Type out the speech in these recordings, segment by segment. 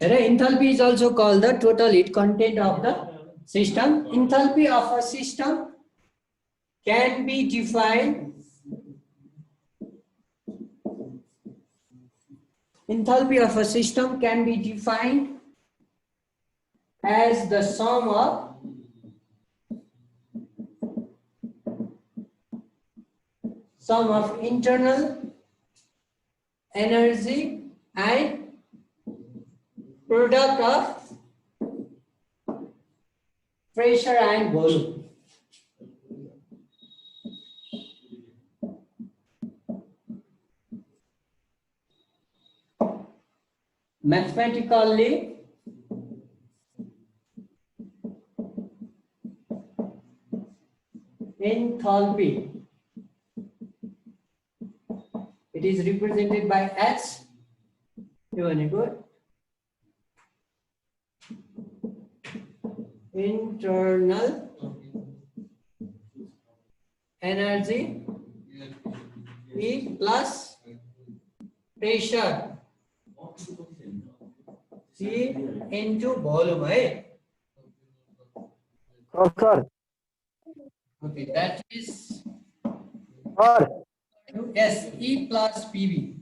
Enthalpy is also called the total heat content of the system. Enthalpy of a system can be defined. Enthalpy of a system can be defined as the sum of internal energy and product of pressure and volume. Mathematically, enthalpy, it is represented by H. Internal energy E plus pressure C into volume, right? Oh, sir. Okay, that is Sir. S E plus PV.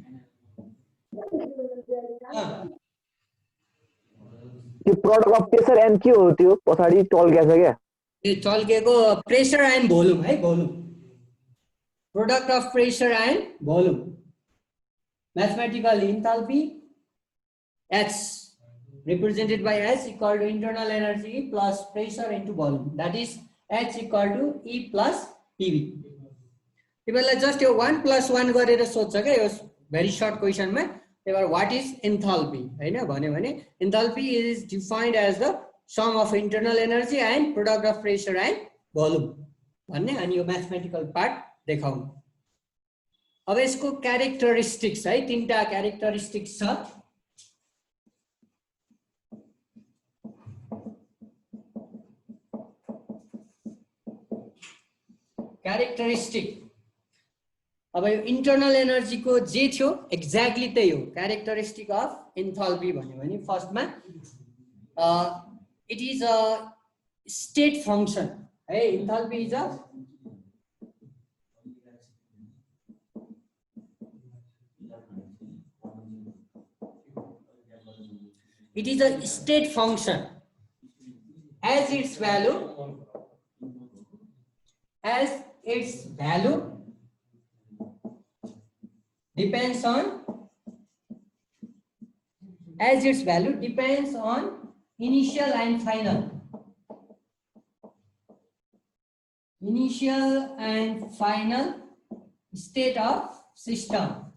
The product of pressure and Q होती हो पछाडी टल गएछ क्या ये टल गएको pressure and volume है volume. Product of pressure and volume. Mathematical enthalpy H represented by S equal to internal energy plus pressure into volume. That is H equal to E plus PV. तिमीहरुलाई just यो 1 plus 1 गरेर सोध्छ के यो very short question मा. What is enthalpy? हैन भन्यो भने enthalpy is defined as the sum of internal energy and product of pressure and volume भन्ने अनि यो mathematical part देखाउनु. अब यसको characteristics है तीनटा characteristics छ. Characteristic. अब यो internal energy को जे थियो exactly त्यही हो. Characteristic of enthalpy भन्यो भने फर्स्ट मा it is a state function. है enthalpy is a it is a state function as its value depends on initial and final state of system.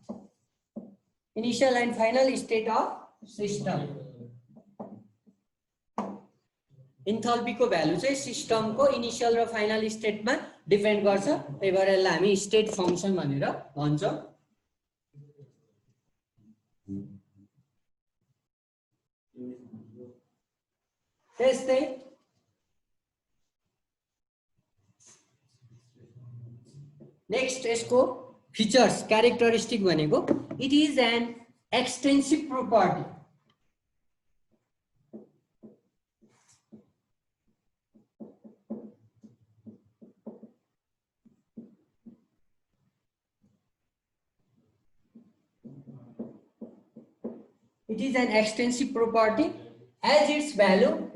Initial and final state of system. Enthalpy को value चाहिँ system को initial र final state मा depend गर्छ. त्यही भएर यसलाई हामी स्टेट फंक्शन भनेर भन्छौं. त्यस्तै नेक्स्ट यसको फीचर्स क्यारेक्टरिस्टिक भनेको it is an extensive property. It is an extensive property as its value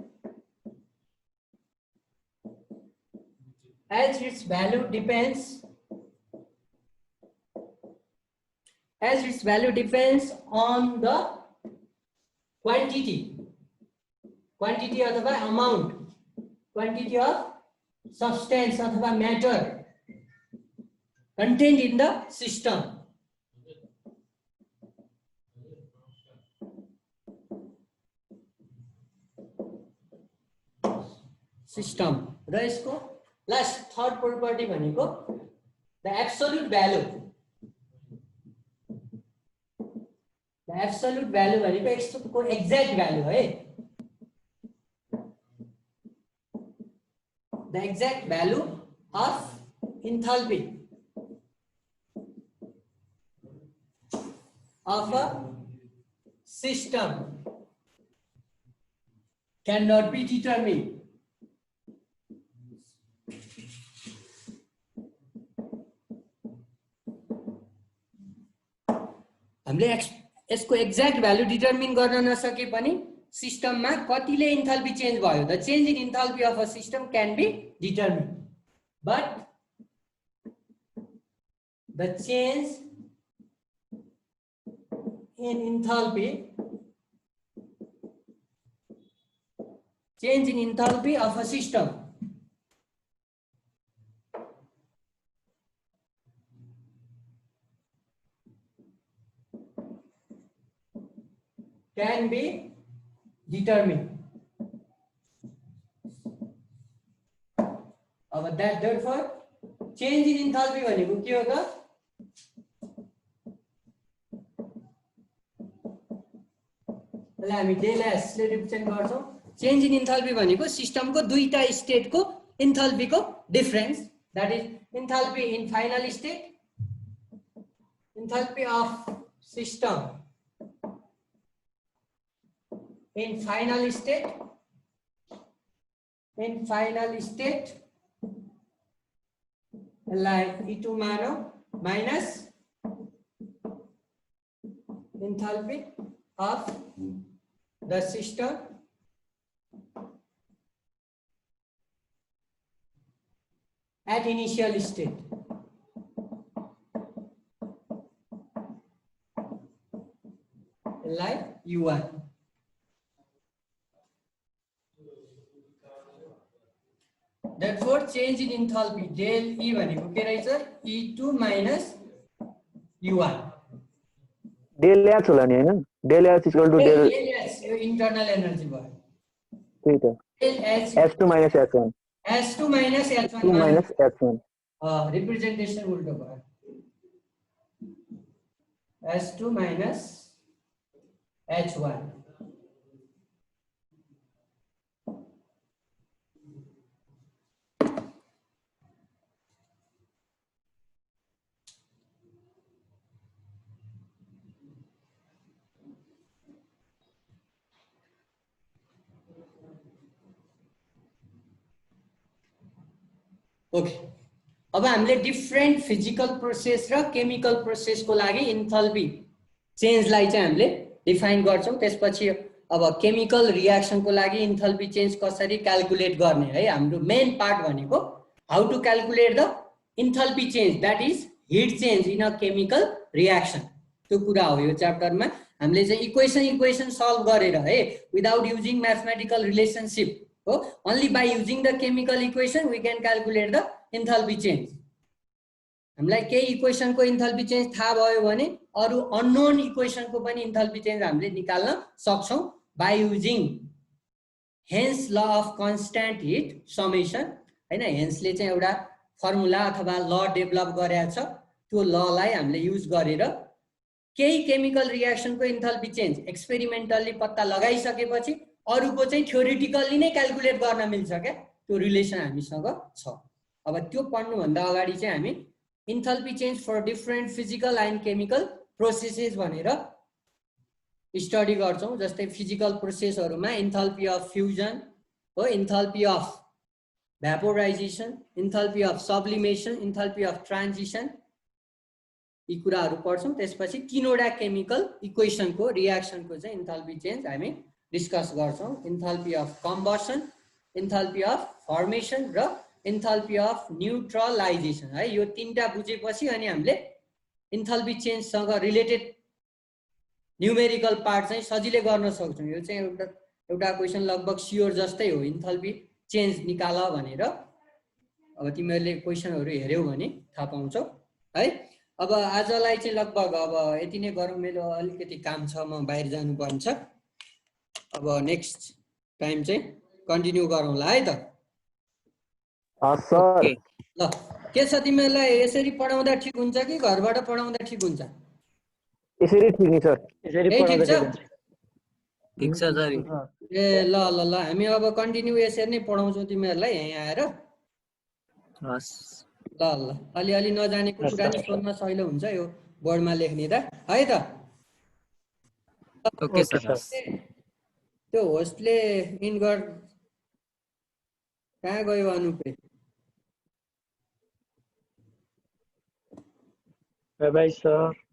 depends on the quantity अथवा amount, quantity of substance अथवा matter contained in the system. System. र यसको last third property भनेको the absolute value भनेको यसको exact value है. The exact value of enthalpy of a system cannot be determined. हामीले यसको एक्ज्याक्ट भ्यालु डिटर्मिन गर्न नसके पनि सिस्टममा कतिले इन्थाल्पी चेन्ज भयो the change in enthalpy of a system can be determine but the change in enthalpy change in enthalpy of a system can be determined. अब that therefore change in enthalpy भनेको के हो त हामी del S ले represent गर्छौं change in enthalpy भनेको सिस्टमको दुईटा स्टेटको इन्थाल्पीको difference that is enthalpy in final state enthalpy of system in final state like E2 मानो minus enthalpy of the system at initial state. Like U1. Therefore, change in enthalpy del E भनेको के रहेछ E2 minus U1. Del H होला नि हैन del H equal to del H यो internal energy भयो त्यही त del H h2 minus h1 h2 minus h1 2 minus h1 representation उल्टो भयो h2 minus h1 ओके अब हामीले डिफरेन्ट फिजिकल प्रोसेस र केमिकल प्रोसेसको लागि इन्थाल्पी चेन्जलाई चाहिँ हामीले डिफाइन गर्छौं त्यसपछि अब केमिकल रियाक्सनको लागि इन्थाल्पी चेन्ज कसरी क्याल्कुलेट गर्ने है हाम्रो मेन पार्ट भनेको how to calculate the enthalpy change that is heat change in a chemical reaction त्यो कुरा हो यो च्याप्टरमा हामीले चाहिँ इक्वेसन सल्भ गरेर है विदाउट युजिङ म्याथमेटिकल रिलेसनशिप हो only by using the chemical equation we can calculate the enthalpy change हामीलाई केही इक्वेसनको इन्थाल्पी चेन्ज थाहा भयो भने अरु अननोन इक्वेसनको पनि इन्थाल्पी चेन्ज हामीले निकाल्न सक्छौं by using Hess law of constant heat summation हैन हेन्सले चाहिँ एउटा फर्मुला अथवा ल डेभलप गरेको छ त्यो ललाई हामीले युज गरेर केही केमिकल रियाक्सनको इन्थाल्पी चेन्ज एक्सपेरिमेन्टली पत्ता लगाइसकेपछि अरुको चाहिँ थ्योरेटिकली नै क्याल्कुलेट गर्न मिल्छ के त्यो रिलेसन हामीसँग छ अब त्यो पढ्नु भन्दा अगाडि चाहिँ हामी enthalpy change for different physical and chemical processes भनेर स्टडी गर्छौं जस्तै फिजिकल प्रोसेसहरुमा इन्थाल्पी अफ फ्युजन हो enthalpy of vaporization enthalpy of sublimation enthalpy of transition यी कुराहरु पढ्छौं त्यसपछि तीनवटा केमिकल इक्वेसनको रियाक्सनको चाहिँ इन्थाल्पी चेन्ज हामी डिस्कस गर्छौं enthalpy of combustion enthalpy of formation र इन्थाल्पी अफ न्यूट्रलाइजेसन है यो तीनटा बुझेपछि अनि हामीले इन्थाल्पी चेन्ज सँग रिलेटेड न्यूमेरिकल पार्ट चाहिँ सजिलै गर्न सक्छौं यो चाहिँ एउटा क्वेशन लगभग स्योर जस्तै हो इन्थाल्पी चेन्ज निकाल भनेर अब तिमीहरुले क्वेशनहरु हेर्यौ भने थाहा पाउँछौ है अब आजलाई चाहिँ लगभग अब यति नै गरौँ मेरो अलिकति काम छ म बाहिर जानु पर्छ अब नेक्स्ट टाइम चाहिँ कन्टिन्यू गरौँला है त सर ल के छ तिमीहरुलाई यसरी पढाउँदा ठीक हुन्छ कि घरबाट पढाउँदा ठीक हुन्छ यसरी ठीक नि सर यसरी पढाउँदा ठीक छ सर ए ल ल ल हामी अब कन्टिन्यू यसरी नै पढाउँछौं तिमीहरुलाई यही आएर हस् ल ल अलि नजानेको कुरा नि सोध्न सजिलो हुन्छ यो बोर्डमा लेख्ने त है त ओके सर त्यो होस्टले इन गर कहाँ गयो अनुपे? By by sir.